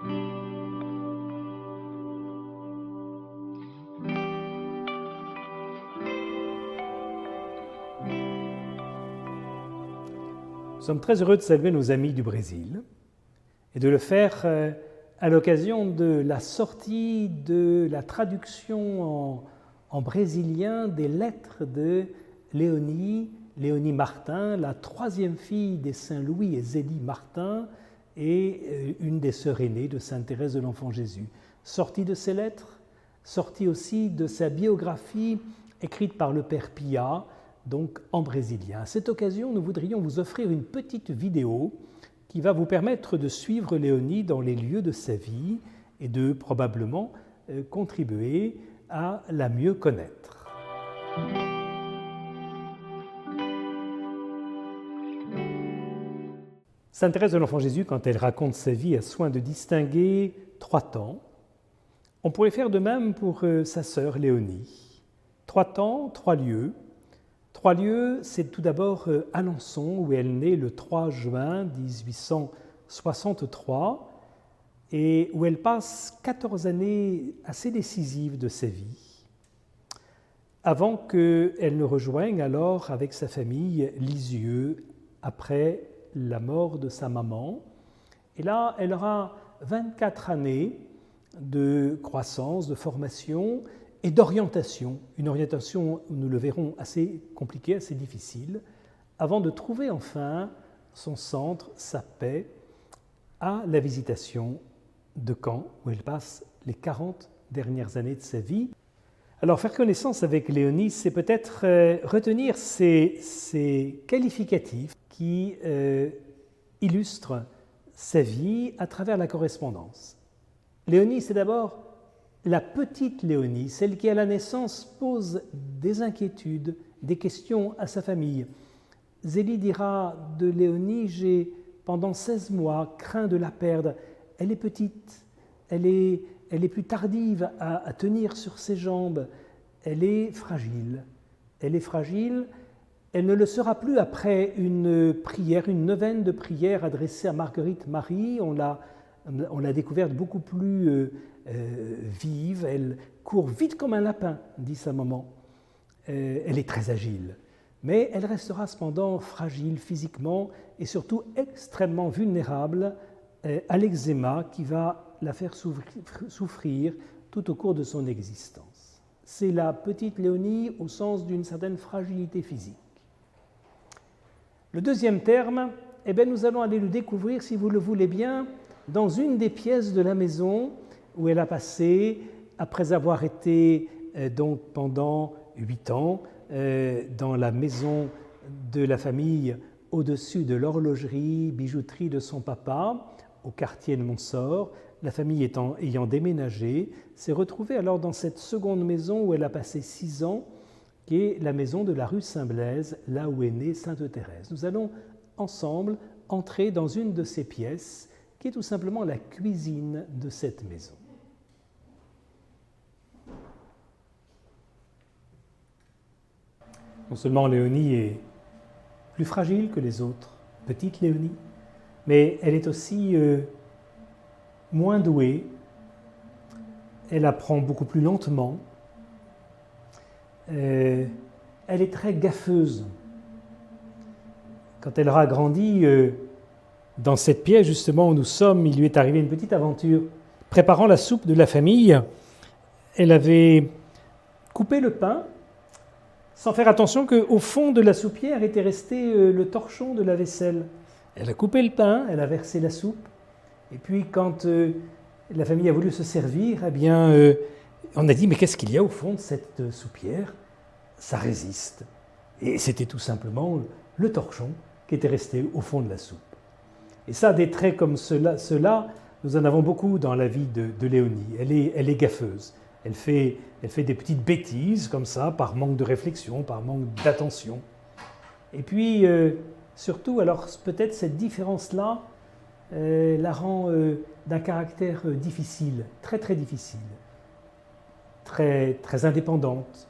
Nous sommes très heureux de saluer nos amis du Brésil et de le faire à l'occasion de la sortie de la traduction en brésilien des lettres de Léonie Martin, la troisième fille des saints Louis et Zélie Martin et une des sœurs aînées de sainte Thérèse de l'Enfant Jésus. Sortie de ces lettres, sortie aussi de sa biographie écrite par le père Pia, donc en brésilien. À cette occasion, nous voudrions vous offrir une petite vidéo qui va vous permettre de suivre Léonie dans les lieux de sa vie et de probablement contribuer à la mieux connaître. Sainte Thérèse de l'Enfant Jésus, quand elle raconte sa vie, a soin de distinguer 3 temps. On pourrait faire de même pour sa sœur Léonie. 3 temps, 3 lieux. 3 lieux, c'est tout d'abord Alençon, où elle naît le 3 juin 1863 et où elle passe 14 années assez décisives de sa vie, avant qu'elle ne rejoigne alors avec sa famille Lisieux, après la mort de sa maman. Et là, elle aura 24 années de croissance, de formation et d'orientation, une orientation, nous le verrons, assez compliquée, assez difficile, avant de trouver enfin son centre, sa paix, à la Visitation de Caen, où elle passe les 40 dernières années de sa vie. Alors, faire connaissance avec Léonie, c'est peut-être retenir ces qualificatifs qui illustrent sa vie à travers la correspondance. Léonie, c'est d'abord la petite Léonie, celle qui à la naissance pose des inquiétudes, des questions à sa famille. Zélie dira de Léonie, j'ai pendant 16 mois craint de la perdre. Elle est petite, elle est plus tardive à tenir sur ses jambes, elle est fragile. Elle ne le sera plus après une prière, une neuvaine de prière adressée à Marguerite Marie. On l'a découverte beaucoup plus vive, elle court vite comme un lapin, dit sa maman. Elle est très agile, mais elle restera cependant fragile physiquement et surtout extrêmement vulnérable à l'eczéma qui va la faire souffrir tout au cours de son existence. C'est la petite Léonie au sens d'une certaine fragilité physique. Le deuxième terme, nous allons aller le découvrir, si vous le voulez bien, dans une des pièces de la maison où elle a passé, après avoir été donc pendant 8 ans dans la maison de la famille au-dessus de l'horlogerie, bijouterie de son papa, au quartier de Montsort. La famille ayant déménagé, s'est retrouvée alors dans cette seconde maison où elle a passé 6 ans, qui est la maison de la rue Saint-Blaise, là où est née Sainte Thérèse. Nous allons ensemble entrer dans une de ces pièces, qui est tout simplement la cuisine de cette maison. Non seulement Léonie est plus fragile que les autres, petite Léonie, mais elle est aussi moins douée, elle apprend beaucoup plus lentement, elle est très gaffeuse. Quand elle aura grandi, dans cette pièce justement où nous sommes, il lui est arrivé une petite aventure. Préparant la soupe de la famille, elle avait coupé le pain sans faire attention qu'au fond de la soupière était resté le torchon de la vaisselle. Elle a coupé le pain, elle a versé la soupe, et puis quand la famille a voulu se servir, on a dit « mais qu'est-ce qu'il y a au fond de cette soupière ?» Ça résiste. Et c'était tout simplement le torchon qui était resté au fond de la soupe. Et ça, des traits comme ceux-là, nous en avons beaucoup dans la vie de Léonie. Elle est gaffeuse. Elle fait des petites bêtises comme ça, par manque de réflexion, par manque d'attention. Et puis, surtout, alors peut-être cette différence-là la rend d'un caractère difficile, très très difficile, très, très indépendante,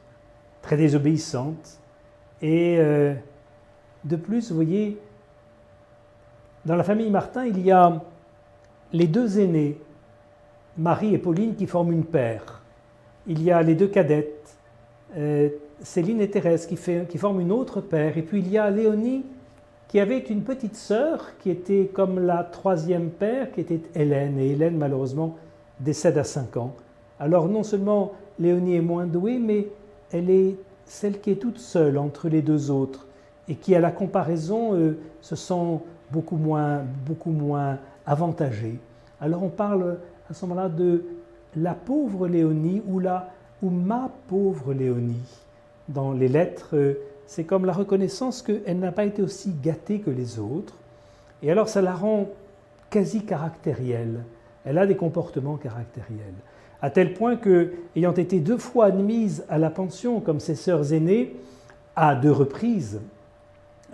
très désobéissante. Et de plus, vous voyez, dans la famille Martin, il y a les 2 aînés, Marie et Pauline qui forment une paire. Il y a les deux cadettes, Céline et Thérèse qui forment une autre paire. Et puis il y a Léonie qui avait une petite sœur qui était comme la troisième paire, qui était Hélène. Et Hélène, malheureusement, décède à 5 ans. Alors non seulement Léonie est moins douée, mais elle est celle qui est toute seule entre les deux autres et qui, à la comparaison, se sent beaucoup moins avantagée. Alors on parle à ce moment-là de la pauvre Léonie ou ma pauvre Léonie. Dans les lettres, c'est comme la reconnaissance qu'elle n'a pas été aussi gâtée que les autres. Et alors ça la rend quasi caractérielle. Elle a des comportements caractériels. À tel point que, ayant été 2 fois admise à la pension comme ses sœurs aînées, à 2 reprises,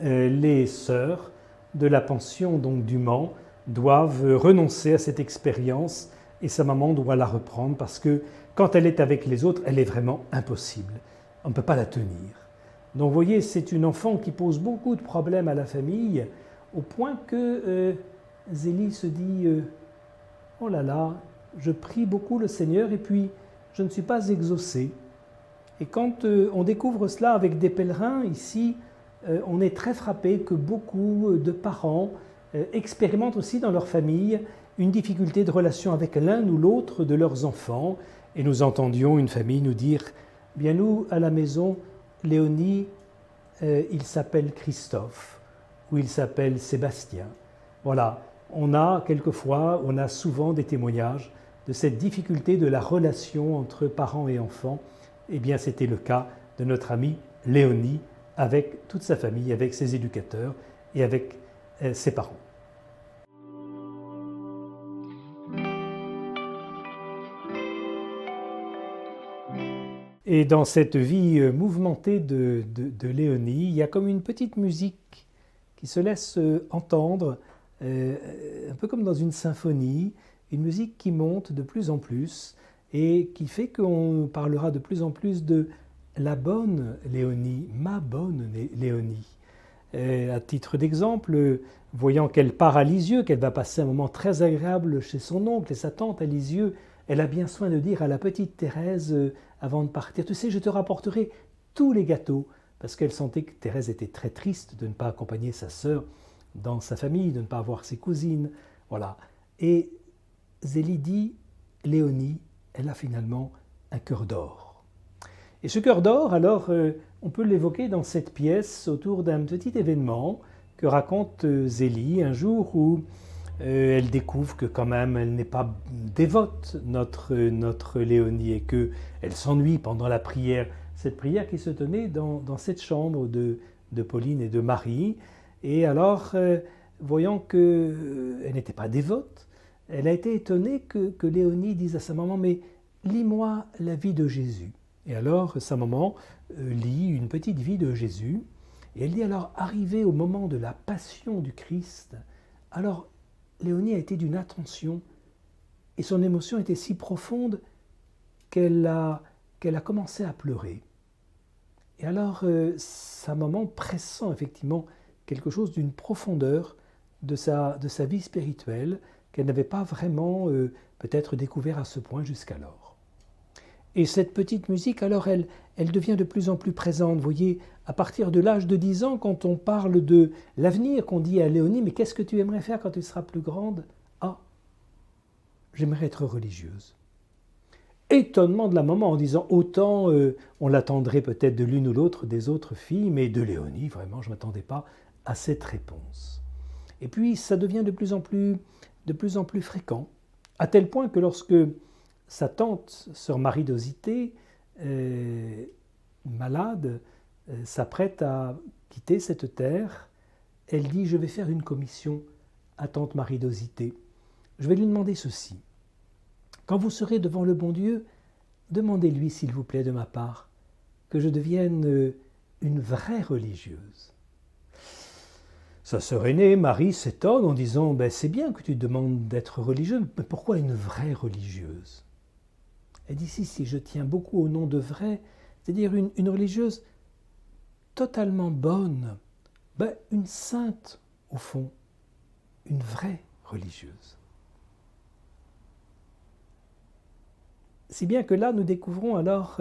les sœurs de la pension donc du Mans doivent renoncer à cette expérience et sa maman doit la reprendre parce que quand elle est avec les autres, elle est vraiment impossible. On ne peut pas la tenir. Donc vous voyez, c'est une enfant qui pose beaucoup de problèmes à la famille au point que Zélie se dit « Oh là là, je prie beaucoup le Seigneur et puis je ne suis pas exaucée. » Et quand on découvre cela avec des pèlerins ici, on est très frappé que beaucoup de parents expérimentent aussi dans leur famille une difficulté de relation avec l'un ou l'autre de leurs enfants. Et nous entendions une famille nous dire « Bien nous, à la maison, Léonie, il s'appelle Christophe ou il s'appelle Sébastien. » Voilà, on a souvent des témoignages de cette difficulté de la relation entre parents et enfants. Eh bien, c'était le cas de notre amie Léonie avec toute sa famille, avec ses éducateurs et avec ses parents. Et dans cette vie mouvementée de Léonie, il y a comme une petite musique qui se laisse entendre, un peu comme dans une symphonie, une musique qui monte de plus en plus et qui fait qu'on parlera de plus en plus de la bonne Léonie, ma bonne Léonie. À titre d'exemple, voyant qu'elle part à Lisieux, qu'elle va passer un moment très agréable chez son oncle et sa tante à Lisieux, elle a bien soin de dire à la petite Thérèse avant de partir, tu sais, je te rapporterai tous les gâteaux, parce qu'elle sentait que Thérèse était très triste de ne pas accompagner sa sœur dans sa famille, de ne pas avoir ses cousines, voilà. Et Zélie dit, Léonie, elle a finalement un cœur d'or. Et ce cœur d'or, alors, on peut l'évoquer dans cette pièce autour d'un petit événement que raconte Zélie un jour où elle découvre que quand même elle n'est pas dévote, notre Léonie, et qu'elle s'ennuie pendant la prière. Cette prière qui se tenait dans cette chambre de Pauline et de Marie. Et alors, voyant qu'elle n'était pas dévote, elle a été étonnée que Léonie dise à sa maman « Mais lis-moi la vie de Jésus ». Et alors, sa maman lit une petite vie de Jésus. Et elle dit alors, arrivé au moment de la passion du Christ, alors Léonie a été d'une attention et son émotion était si profonde qu'elle a commencé à pleurer. Et alors, sa maman pressent effectivement quelque chose d'une profondeur de sa vie spirituelle qu'elle n'avait pas vraiment peut-être découvert à ce point jusqu'alors. Et cette petite musique, alors, elle devient de plus en plus présente. Vous voyez, à partir de l'âge de 10 ans, quand on parle de l'avenir, qu'on dit à Léonie, mais qu'est-ce que tu aimerais faire quand tu seras plus grande? Ah, j'aimerais être religieuse. Étonnement de la maman en disant, autant on l'attendrait peut-être de l'une ou l'autre des autres filles, mais de Léonie, vraiment, je ne m'attendais pas à cette réponse. Et puis, ça devient de plus en plus fréquent, à tel point que lorsque sa tante, sœur Marie d'Osité, malade, s'apprête à quitter cette terre, elle dit « Je vais faire une commission à tante Marie d'Osité. Je vais lui demander ceci. Quand vous serez devant le bon Dieu, demandez-lui, s'il vous plaît, de ma part, que je devienne une vraie religieuse. » Sa sœur aînée, Marie, s'étonne en disant « C'est bien que tu demandes d'être religieuse, mais pourquoi une vraie religieuse ?» Elle dit « Si, je tiens beaucoup au nom de vrai, c'est-à-dire une religieuse totalement bonne, une sainte au fond, une vraie religieuse. » Si bien que là, nous découvrons alors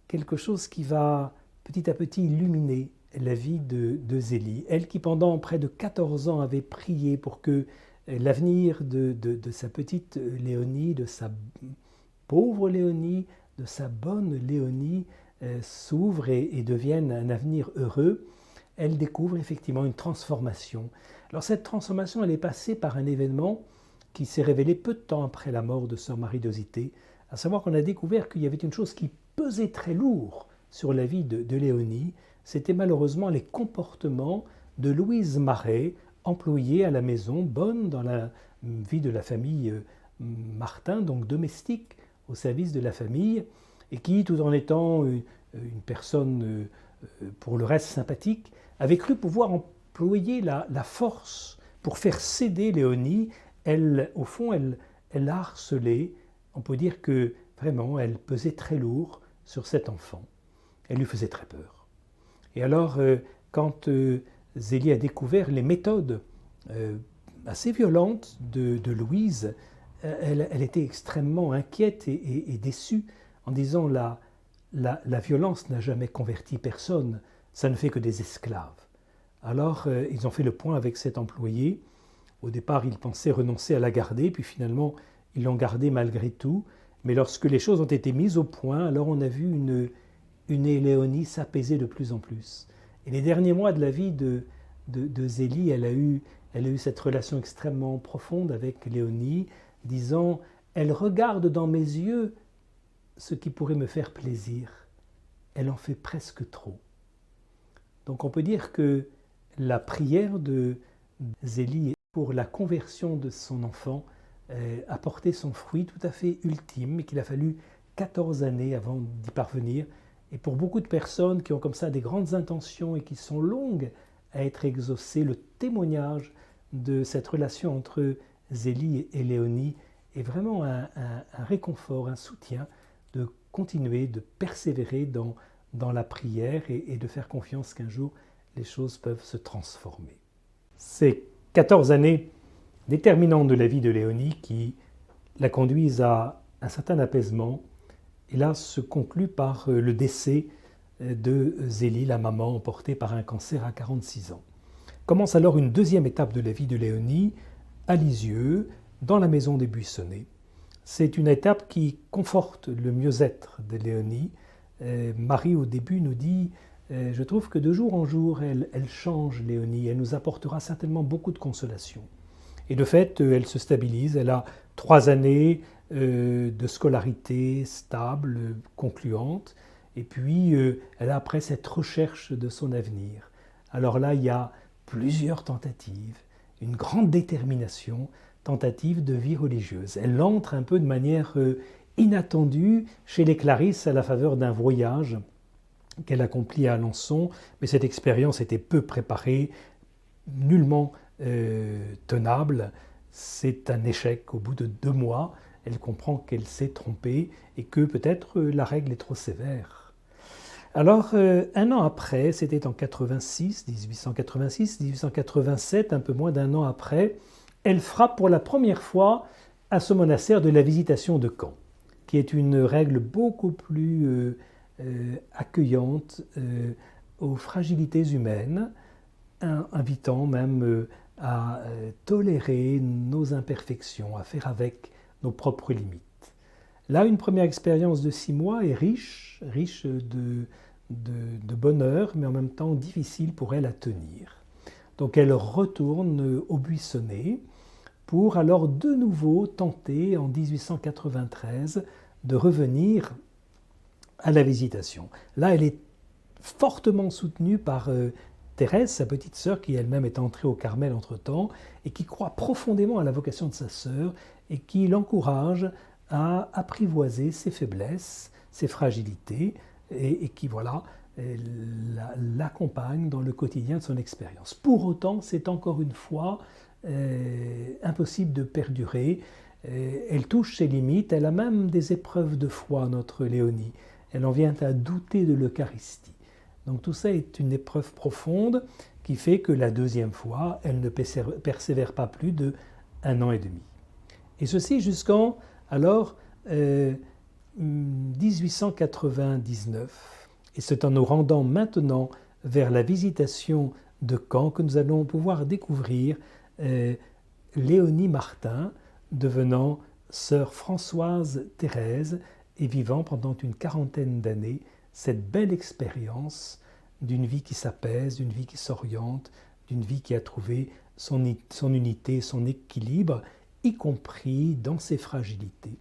quelque chose qui va petit à petit illuminer la vie de Zélie. Elle qui pendant près de 14 ans avait prié pour que l'avenir de sa petite Léonie, de sa pauvre Léonie, de sa bonne Léonie s'ouvre et devienne un avenir heureux, elle découvre effectivement une transformation. Alors cette transformation, elle est passée par un événement qui s'est révélé peu de temps après la mort de sœur Marie d'Osité, à savoir qu'on a découvert qu'il y avait une chose qui pesait très lourd sur la vie de Léonie, c'était malheureusement les comportements de Louise Maret, employée à la maison, bonne dans la vie de la famille Martin, donc domestique au service de la famille, et qui, tout en étant une personne pour le reste sympathique, avait cru pouvoir employer la force pour faire céder Léonie. Elle, au fond, elle l'a harcelée. On peut dire que vraiment, elle pesait très lourd sur cet enfant. Elle lui faisait très peur. Et alors, quand Zélie a découvert les méthodes assez violentes de Louise, elle était extrêmement inquiète et déçue en disant la violence n'a jamais converti personne, ça ne fait que des esclaves. Alors, ils ont fait le point avec cet employé. Au départ, ils pensaient renoncer à la garder, puis finalement, ils l'ont gardée malgré tout. Mais lorsque les choses ont été mises au point, alors on a vu une Léonie s'apaiser de plus en plus. Et les derniers mois de la vie de Zélie, elle a eu cette relation extrêmement profonde avec Léonie, disant « Elle regarde dans mes yeux ce qui pourrait me faire plaisir. Elle en fait presque trop. » Donc on peut dire que la prière de Zélie pour la conversion de son enfant a porté son fruit tout à fait ultime et qu'il a fallu 14 années avant d'y parvenir. Et pour beaucoup de personnes qui ont comme ça des grandes intentions et qui sont longues à être exaucées, le témoignage de cette relation entre Zélie et Léonie est vraiment un réconfort, un soutien de continuer, de persévérer dans la prière et de faire confiance qu'un jour les choses peuvent se transformer. Ces 14 années déterminantes de la vie de Léonie qui la conduisent à un certain apaisement, et là se conclut par le décès de Zélie, la maman emportée par un cancer à 46 ans. Commence alors une deuxième étape de la vie de Léonie, à Lisieux, dans la maison des Buissonnets. C'est une étape qui conforte le mieux-être de Léonie. Marie, au début, nous dit « Je trouve que de jour en jour, elle change, Léonie. Elle nous apportera certainement beaucoup de consolation. » Et de fait, elle se stabilise. Elle a 3 années de scolarité stable, concluante. Et puis, elle a après cette recherche de son avenir. Alors là, il y a plusieurs tentatives, une grande détermination, tentative de vie religieuse. Elle entre un peu de manière inattendue chez les Clarisses à la faveur d'un voyage qu'elle accomplit à Alençon, mais cette expérience était peu préparée, nullement tenable. C'est un échec au bout de 2 mois. Elle comprend qu'elle s'est trompée et que peut-être la règle est trop sévère. Alors, 1 an après, c'était en 1887, un peu moins d'1 an après, elle frappe pour la première fois à ce monastère de la Visitation de Caen, qui est une règle beaucoup plus accueillante aux fragilités humaines, invitant même à tolérer nos imperfections, à faire avec nos propres limites. Là, une première expérience de 6 mois est riche de bonheur, mais en même temps difficile pour elle à tenir. Donc elle retourne au Buissonnet pour alors de nouveau tenter en 1893 de revenir à la Visitation. Là, elle est fortement soutenue par Thérèse, sa petite sœur, qui elle-même est entrée au Carmel entre-temps, et qui croit profondément à la vocation de sa sœur, et qui l'encourage à apprivoiser ses faiblesses, ses fragilités, et qui, voilà, l'accompagne dans le quotidien de son expérience. Pour autant, c'est encore une fois impossible de perdurer. Elle touche ses limites, elle a même des épreuves de foi, notre Léonie. Elle en vient à douter de l'Eucharistie. Donc tout ça est une épreuve profonde qui fait que la deuxième fois, elle ne persévère pas plus de 1 an et demi. Et ceci jusqu'en, alors, 1899, et c'est en nous rendant maintenant vers la visitation de Caen que nous allons pouvoir découvrir Léonie Martin, devenant sœur Françoise Thérèse et vivant pendant une quarantaine d'années cette belle expérience d'une vie qui s'apaise, d'une vie qui s'oriente, d'une vie qui a trouvé son unité, son équilibre, y compris dans ses fragilités.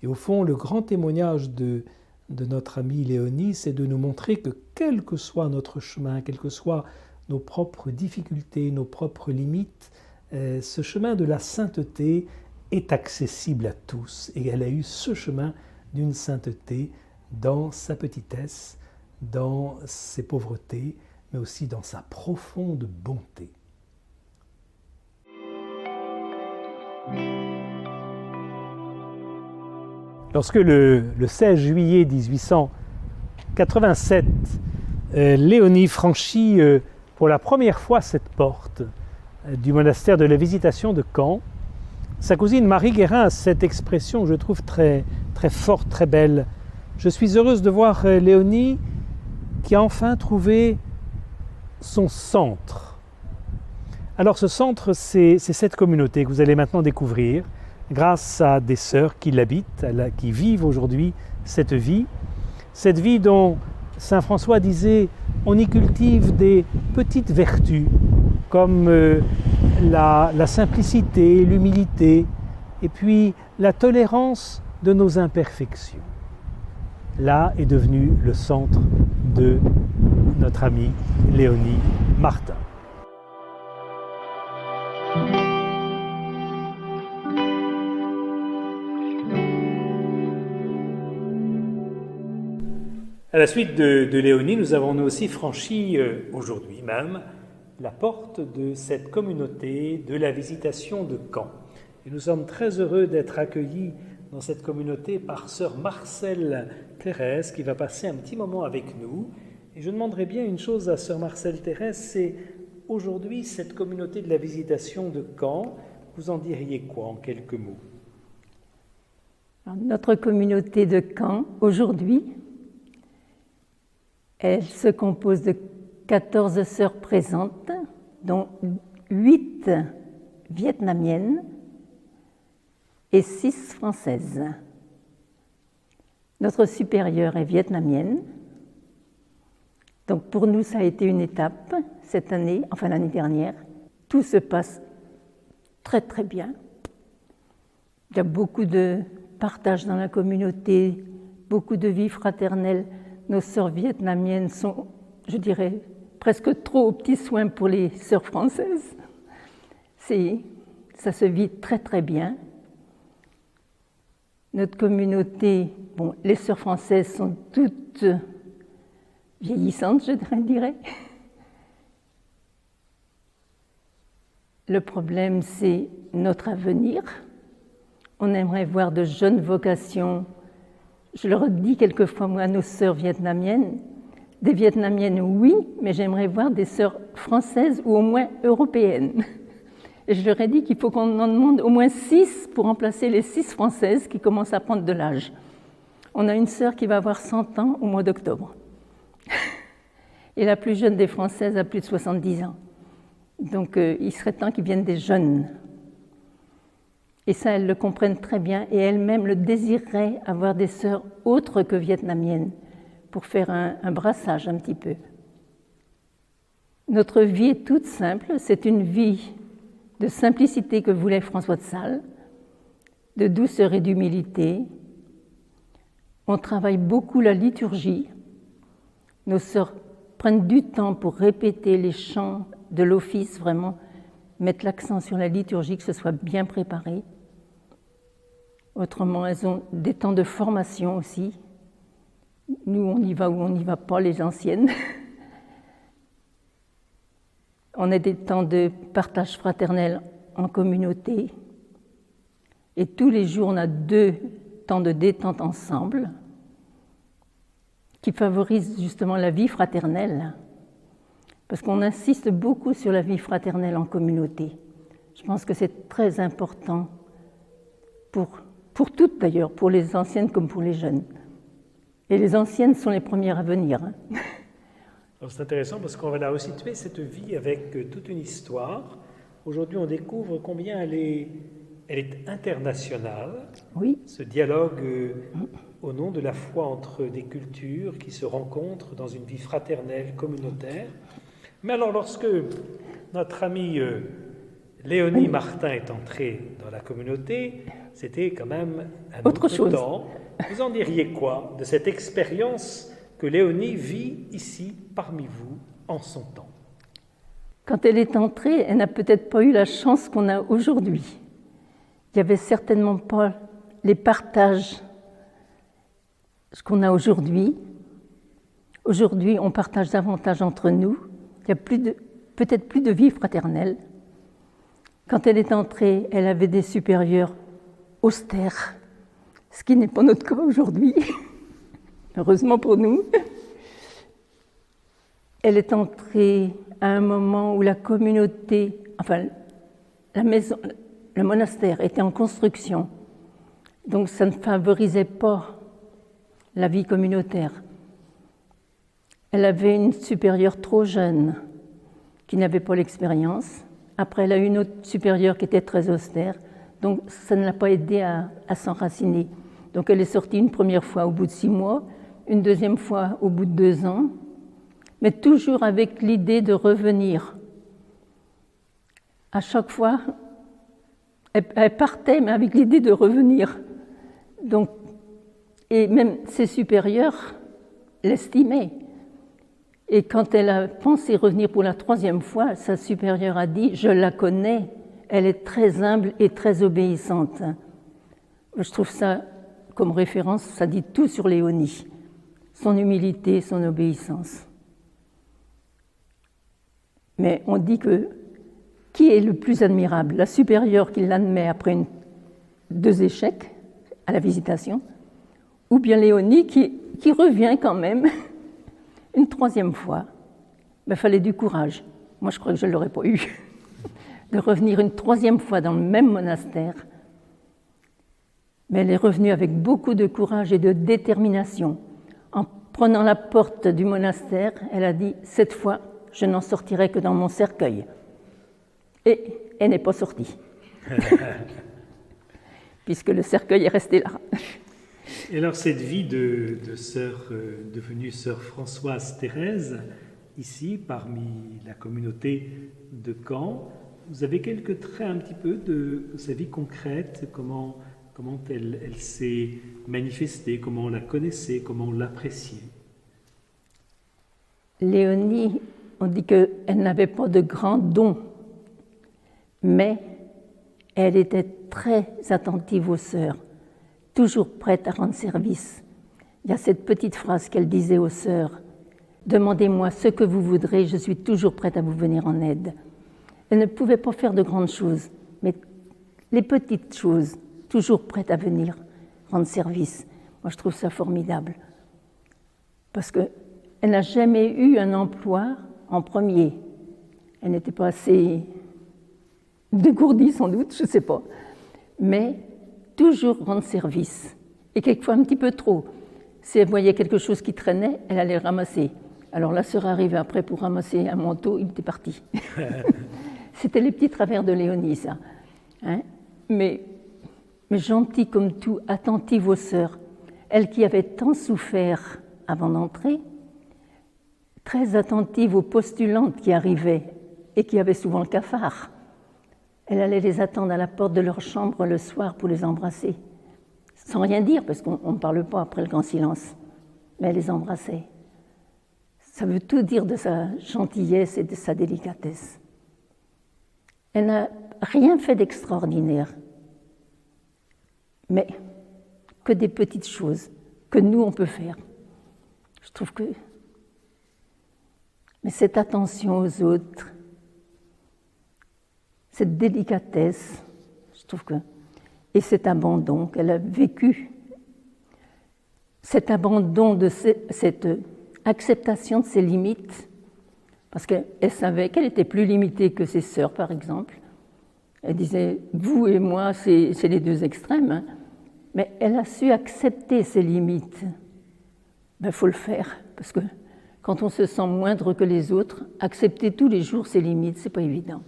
Et au fond, le grand témoignage de notre amie Léonie, c'est de nous montrer que quel que soit notre chemin, quelles que soient nos propres difficultés, nos propres limites, ce chemin de la sainteté est accessible à tous. Et elle a eu ce chemin d'une sainteté dans sa petitesse, dans ses pauvretés, mais aussi dans sa profonde bonté. Lorsque le 16 juillet 1887, Léonie franchit pour la première fois cette porte du monastère de la Visitation de Caen, sa cousine Marie Guérin a cette expression que je trouve très, très forte, très belle. Je suis heureuse de voir Léonie qui a enfin trouvé son centre. Alors ce centre, c'est cette communauté que vous allez maintenant découvrir grâce à des sœurs qui l'habitent, qui vivent aujourd'hui cette vie dont saint François disait on y cultive des petites vertus comme la simplicité, l'humilité et puis la tolérance de nos imperfections. Là est devenu le centre de notre amie Léonie Martin. À la suite de Léonie, nous avons nous aussi franchi aujourd'hui même la porte de cette communauté de la Visitation de Caen. Et nous sommes très heureux d'être accueillis dans cette communauté par sœur Marcelle Thérèse qui va passer un petit moment avec nous. Et je demanderais bien une chose à sœur Marcelle Thérèse, c'est aujourd'hui cette communauté de la Visitation de Caen, vous en diriez quoi en quelques mots? Alors, notre communauté de Caen, aujourd'hui, elle se compose de 14 sœurs présentes, dont 8 vietnamiennes et 6 françaises. Notre supérieure est vietnamienne. Donc pour nous, ça a été une étape cette année, enfin l'année dernière. Tout se passe très très bien. Il y a beaucoup de partage dans la communauté, beaucoup de vie fraternelle. Nos sœurs vietnamiennes sont, je dirais, presque trop aux petits soins pour les sœurs françaises. Ça se vit très très bien. Notre communauté, bon, les sœurs françaises sont toutes vieillissantes, je dirais. Le problème, c'est notre avenir. On aimerait voir de jeunes vocations. Je le redis quelquefois, moi, à nos sœurs vietnamiennes. Des vietnamiennes, oui, mais j'aimerais voir des sœurs françaises ou au moins européennes. Et je leur ai dit qu'il faut qu'on en demande au moins 6 pour remplacer les 6 françaises qui commencent à prendre de l'âge. On a une sœur qui va avoir 100 ans au mois d'octobre. Et la plus jeune des françaises a plus de 70 ans. Donc il serait temps qu'ils viennent des jeunes. Et ça, elles le comprennent très bien et elles-mêmes le désireraient avoir des sœurs autres que vietnamiennes pour faire un brassage un petit peu. Notre vie est toute simple, c'est une vie de simplicité que voulait François de Sales, de douceur et d'humilité. On travaille beaucoup la liturgie. Nos sœurs prennent du temps pour répéter les chants de l'office, vraiment mettre l'accent sur la liturgie, que ce soit bien préparé. Autrement, elles ont des temps de formation aussi. Nous, on y va ou on n'y va pas, les anciennes. On a des temps de partage fraternel en communauté. Et tous les jours, on a 2 temps de détente ensemble qui favorisent justement la vie fraternelle. Parce qu'on insiste beaucoup sur la vie fraternelle en communauté. Je pense que c'est très important pour pour toutes d'ailleurs, pour les anciennes comme pour les jeunes. Et les anciennes sont les premières à venir. C'est intéressant parce qu'on va resituer cette vie avec toute une histoire. Aujourd'hui, on découvre combien elle est internationale. Oui. Ce dialogue au nom de la foi entre des cultures qui se rencontrent dans une vie fraternelle, communautaire. Mais alors, lorsque notre ami Léonie Martin est entrée dans la communauté, c'était quand même un autre temps. Vous en diriez quoi de cette expérience que Léonie vit ici parmi vous en son temps? Quand elle est entrée, elle n'a peut-être pas eu la chance qu'on a aujourd'hui. Il n'y avait certainement pas les partages qu'on a aujourd'hui. Aujourd'hui, on partage davantage entre nous. Il n'y a peut-être plus de vie fraternelle. Quand elle est entrée, elle avait des supérieurs austères, ce qui n'est pas notre cas aujourd'hui, heureusement pour nous. Elle est entrée à un moment où la communauté, enfin la maison, le monastère était en construction, donc ça ne favorisait pas la vie communautaire. Elle avait une supérieure trop jeune qui n'avait pas l'expérience. Après, elle a eu une autre supérieure qui était très austère, donc ça ne l'a pas aidée à s'enraciner. Donc elle est sortie une première fois au bout de 6 mois, une deuxième fois au bout de 2 ans, mais toujours avec l'idée de revenir. À chaque fois, elle partait, mais avec l'idée de revenir. Donc, et même ses supérieurs l'estimaient. Et quand elle a pensé revenir pour la 3e fois, sa supérieure a dit « Je la connais, elle est très humble et très obéissante ». Je trouve ça, comme référence, ça dit tout sur Léonie, son humilité, son obéissance. Mais on dit que qui est le plus admirable? La supérieure qui l'admet après 2 échecs à la visitation, ou bien Léonie qui revient quand même une 3e fois. Il fallait du courage. Moi, je crois que je ne l'aurais pas eu. De revenir une 3e fois dans le même monastère. Mais elle est revenue avec beaucoup de courage et de détermination. En prenant la porte du monastère, elle a dit « Cette fois, je n'en sortirai que dans mon cercueil ». Et elle n'est pas sortie. Puisque le cercueil est resté là. Et alors cette vie de sœur, devenue sœur Françoise Thérèse, ici, parmi la communauté de Caen, vous avez quelques traits un petit peu de sa vie concrète, comment elle s'est manifestée, comment on la connaissait, comment on l'appréciait? Léonie, on dit qu'elle n'avait pas de grands dons, mais elle était très attentive aux sœurs, toujours prête à rendre service. Il y a cette petite phrase qu'elle disait aux sœurs, « Demandez-moi ce que vous voudrez, je suis toujours prête à vous venir en aide. » Elle ne pouvait pas faire de grandes choses, mais les petites choses, toujours prête à venir rendre service. Moi, je trouve ça formidable. Parce qu'elle n'a jamais eu un emploi en premier. Elle n'était pas assez dégourdie, sans doute, je ne sais pas. Mais toujours rendre service. Et quelquefois un petit peu trop. Si elle voyait quelque chose qui traînait, elle allait le ramasser. Alors la sœur arrivait après pour ramasser un manteau, il était parti. C'était les petits travers de Léonie, ça. Hein? Mais gentille comme tout, attentive aux sœurs. Elle qui avait tant souffert avant d'entrer, très attentive aux postulantes qui arrivaient et qui avaient souvent le cafard. Elle allait les attendre à la porte de leur chambre le soir pour les embrasser, sans rien dire, parce qu'on ne parle pas après le grand silence, mais elle les embrassait. Ça veut tout dire de sa gentillesse et de sa délicatesse. Elle n'a rien fait d'extraordinaire, mais que des petites choses que nous, on peut faire. Je trouve que... Mais cette attention aux autres, cette délicatesse, je trouve que... Et cet abandon qu'elle a vécu, cet abandon de cette acceptation de ses limites, parce qu'elle savait qu'elle était plus limitée que ses sœurs, par exemple. Elle disait, vous et moi, c'est les 2 extrêmes, hein. Mais elle a su accepter ses limites. Ben, faut le faire, parce que quand on se sent moindre que les autres, accepter tous les jours ses limites, c'est pas évident.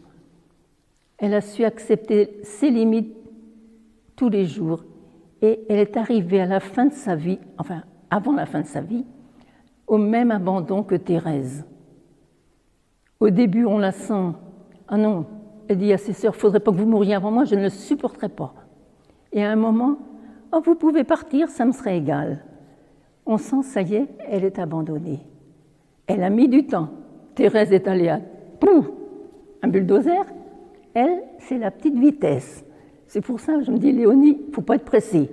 Elle a su accepter ses limites tous les jours, et elle est arrivée à la fin de sa vie, enfin avant la fin de sa vie, au même abandon que Thérèse. Au début, on la sent, ah non, elle dit à ses sœurs, faudrait pas que vous mouriez avant moi, je ne le supporterai pas. Et à un moment, oh, vous pouvez partir, ça me serait égal. On sent, ça y est, elle est abandonnée. Elle a mis du temps. Thérèse est allée à un bulldozer. Elle, c'est la petite vitesse. C'est pour ça que je me dis, Léonie, il ne faut pas être pressée.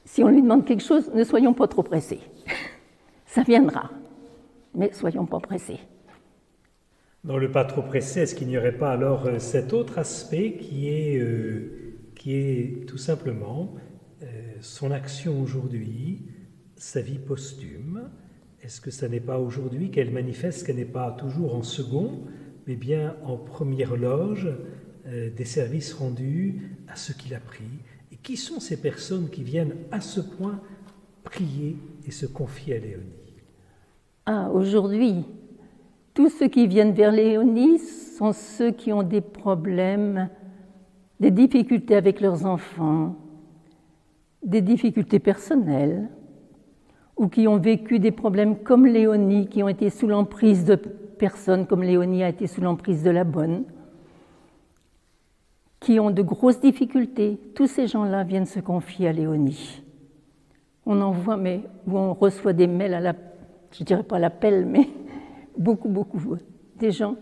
Si on lui demande quelque chose, ne soyons pas trop pressés. Ça viendra, mais soyons pas pressés. Dans le pas trop pressé, est-ce qu'il n'y aurait pas alors cet autre aspect qui est tout simplement son action aujourd'hui, sa vie posthume? Est-ce que ce n'est pas aujourd'hui qu'elle manifeste qu'elle n'est pas toujours en second, mais bien en première loge des services rendus à ceux qu'il a pris? Et qui sont ces personnes qui viennent à ce point prier et se confier à Léonie? Ah, aujourd'hui, tous ceux qui viennent vers Léonie sont ceux qui ont des problèmes, des difficultés avec leurs enfants, des difficultés personnelles, ou qui ont vécu des problèmes comme Léonie, qui ont été sous l'emprise de personnes comme Léonie a été sous l'emprise de la bonne, qui ont de grosses difficultés. Tous ces gens-là viennent se confier à Léonie. On en voit, mais où on reçoit des mails je ne dirais pas à l'appel, mais beaucoup, des gens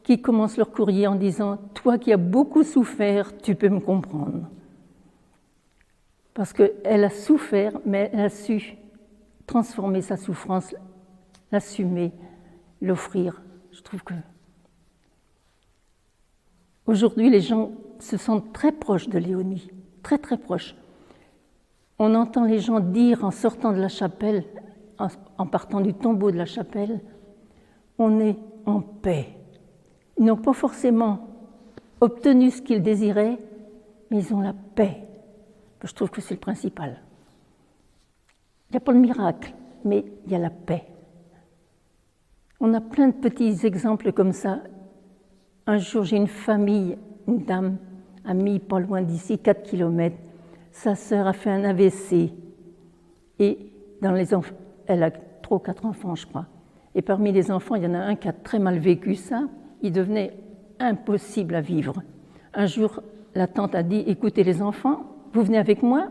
qui commencent leur courrier en disant « Toi qui as beaucoup souffert, tu peux me comprendre. » Parce qu'elle a souffert, mais elle a su transformer sa souffrance, l'assumer, l'offrir. Je trouve que aujourd'hui, les gens se sentent très proches de Léonie, très très proches. On entend les gens dire en sortant de la chapelle, en partant du tombeau de la chapelle, on est en paix. Ils n'ont pas forcément obtenu ce qu'ils désiraient, mais ils ont la paix. Je trouve que c'est le principal. Il n'y a pas le miracle, mais il y a la paix. On a plein de petits exemples comme ça. Un jour, j'ai une famille, une dame, amie pas loin d'ici, 4 kilomètres. Sa sœur a fait un AVC. Et dans les enfants, elle a 3 ou 4 enfants, je crois. Et parmi les enfants, il y en a un qui a très mal vécu ça. Il devenait impossible à vivre. Un jour, la tante a dit, écoutez les enfants, vous venez avec moi,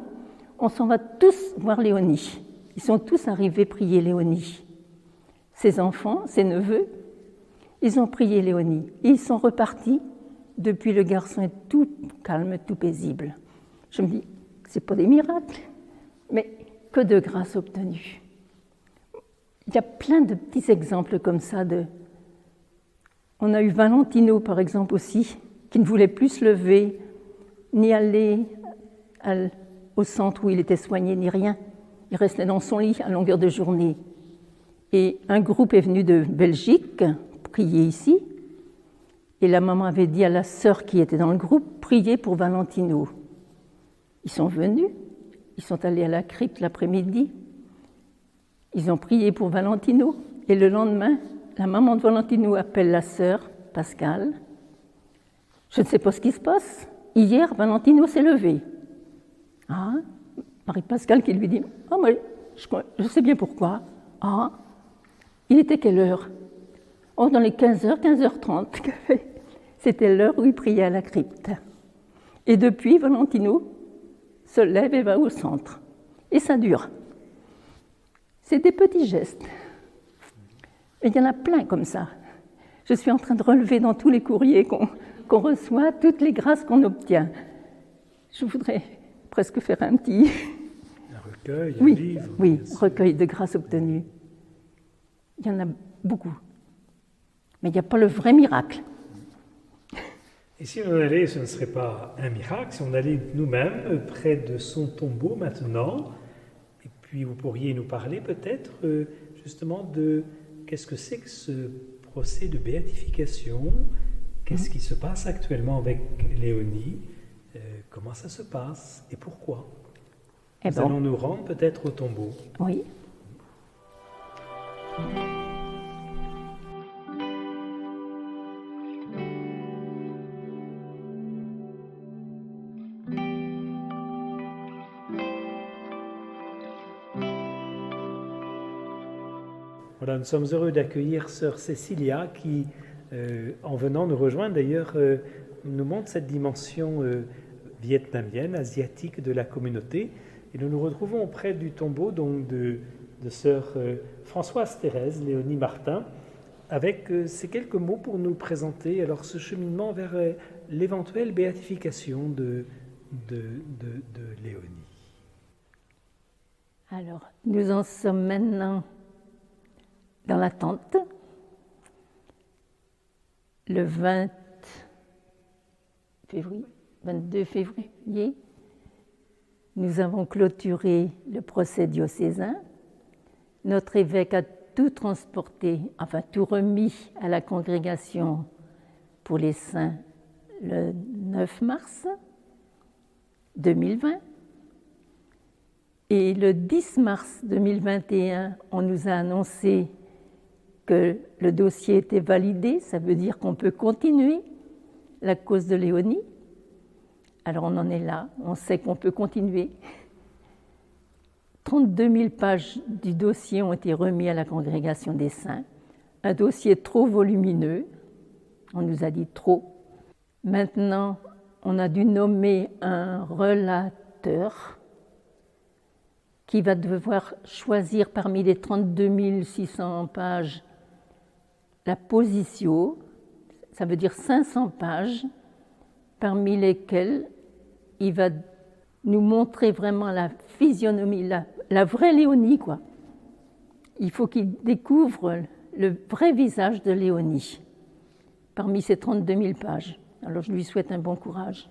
on s'en va tous voir Léonie. Ils sont tous arrivés prier Léonie. Ses enfants, ses neveux, ils ont prié Léonie. Et ils sont repartis. Depuis, le garçon est tout calme, tout paisible. Je me dis, c'est pas des miracles, mais que de grâce obtenue. Il y a plein de petits exemples comme ça. On a eu Valentino, par exemple, aussi, qui ne voulait plus se lever, ni aller au centre où il était soigné, ni rien. Il restait dans son lit à longueur de journée. Et un groupe est venu de Belgique prier ici. Et la maman avait dit à la sœur qui était dans le groupe, priez pour Valentino. Ils sont venus, ils sont allés à la crypte l'après-midi. Ils ont prié pour Valentino. Et le lendemain, la maman de Valentino appelle la sœur, Pascal. Je ne sais pas ce qui se passe. Hier, Valentino s'est levé. Ah, Marie-Pascale qui lui dit « Ah, moi, je sais bien pourquoi. » Ah, il était quelle heure? Oh, dans les 15h, 15h30. C'était l'heure où il priait à la crypte. Et depuis, Valentino se lève et va au centre. Et ça dure. C'est des petits gestes. Et il y en a plein comme ça. Je suis en train de relever dans tous les courriers qu'on reçoit, toutes les grâces qu'on obtient. Je voudrais presque faire un petit... Un recueil, un livre. Oui, recueil de grâces obtenues. Il y en a beaucoup. Mais il n'y a pas le vrai miracle. Et si on allait, ce ne serait pas un miracle, si on allait nous-mêmes près de son tombeau maintenant, et puis vous pourriez nous parler peut-être justement de qu'est-ce que c'est que ce procès de béatification, qu'est-ce qui se passe actuellement avec Léonie, comment ça se passe et pourquoi? Et Nous allons nous rendre peut-être au tombeau. Oui. Voilà, nous sommes heureux d'accueillir sœur Cécilia qui, en venant nous rejoindre d'ailleurs, nous montre cette dimension vietnamienne, asiatique de la communauté. Et nous nous retrouvons auprès du tombeau donc, de sœur Françoise Thérèse Léonie Martin, avec ces quelques mots pour nous présenter alors ce cheminement vers l'éventuelle béatification de Léonie. Alors, nous en sommes maintenant dans l'attente. Le 22 février, nous avons clôturé le procès diocésain. Notre évêque a tout transporté, enfin tout remis à la congrégation pour les saints le 9 mars 2020. Et le 10 mars 2021, on nous a annoncé que le dossier était validé, ça veut dire qu'on peut continuer la cause de Léonie. Alors on en est là, on sait qu'on peut continuer. 32 000 pages du dossier ont été remis à la congrégation des saints. Un dossier trop volumineux, on nous a dit trop. Maintenant, on a dû nommer un relateur qui va devoir choisir parmi les 32 600 pages la position, ça veut dire 500 pages, parmi lesquelles il va nous montrer vraiment la physionomie, la vraie Léonie, quoi. Il faut qu'il découvre le vrai visage de Léonie, parmi ces 32 000 pages. Alors je lui souhaite un bon courage.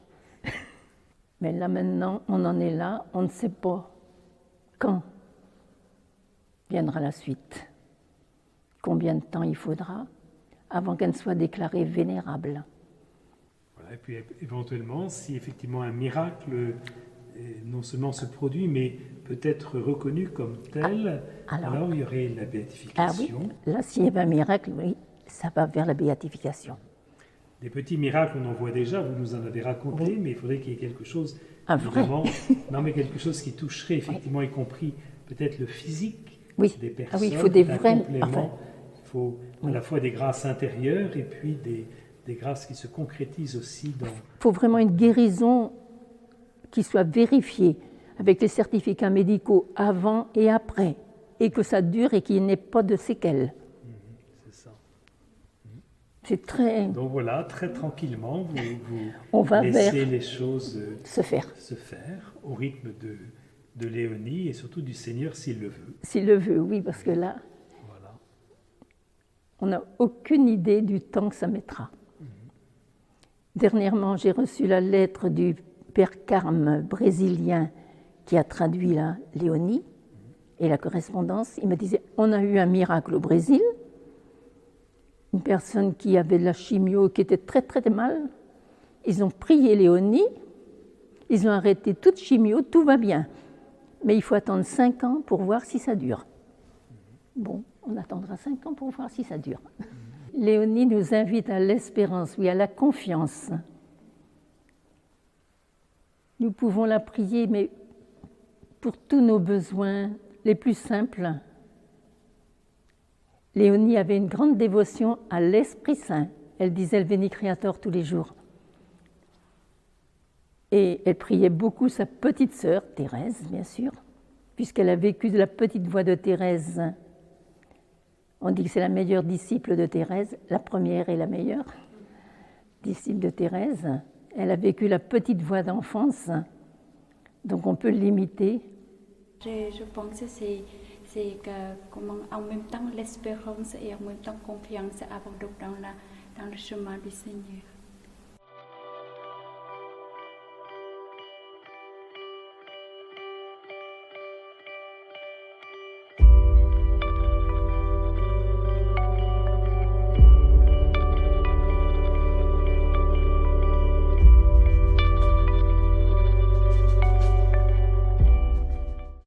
Mais là maintenant, on en est là, on ne sait pas quand viendra la suite. Combien de temps il faudra avant qu'elle soit déclarée vénérable. Voilà, et puis éventuellement, si effectivement un miracle non seulement se produit, mais peut être reconnu comme tel, alors il y aurait la béatification. Ah oui, là, s'il y avait un miracle, oui, ça va vers la béatification. Des petits miracles, on en voit déjà, vous nous en avez raconté, oui. Mais il faudrait qu'il y ait quelque chose, vraiment, non, mais quelque chose qui toucherait effectivement, y compris peut-être le physique des personnes. Ah oui, il faut des vrais... Il faut à la fois des grâces intérieures et puis des grâces qui se concrétisent aussi dans... Il faut vraiment une guérison qui soit vérifiée avec les certificats médicaux avant et après, et que ça dure et qu'il n'y ait pas de séquelles. C'est ça. C'est très... Donc voilà, très tranquillement, on va laissez les choses se faire au rythme de Léonie et surtout du Seigneur s'il le veut. S'il le veut, oui, parce que là, voilà. On n'a aucune idée du temps que ça mettra. Dernièrement, j'ai reçu la lettre du père Carme brésilien qui a traduit la Léonie et la correspondance. Il me disait, on a eu un miracle au Brésil, une personne qui avait de la chimio qui était très très mal. Ils ont prié Léonie, ils ont arrêté toute chimio, tout va bien. Mais il faut attendre 5 ans pour voir si ça dure. Bon, on attendra 5 ans pour voir si ça dure. Léonie nous invite à l'espérance, oui, à la confiance. Nous pouvons la prier, mais pour tous nos besoins les plus simples. Léonie avait une grande dévotion à l'Esprit Saint. Elle disait le Veni Creator tous les jours. Et elle priait beaucoup sa petite sœur, Thérèse, bien sûr, puisqu'elle a vécu de la petite voix de Thérèse. On dit que c'est la meilleure disciple de Thérèse, la première et la meilleure disciple de Thérèse. Elle a vécu la petite voix d'enfance, donc on peut l'imiter. Je pense que c'est en même temps l'espérance et en même temps confiance à dans le chemin du Seigneur.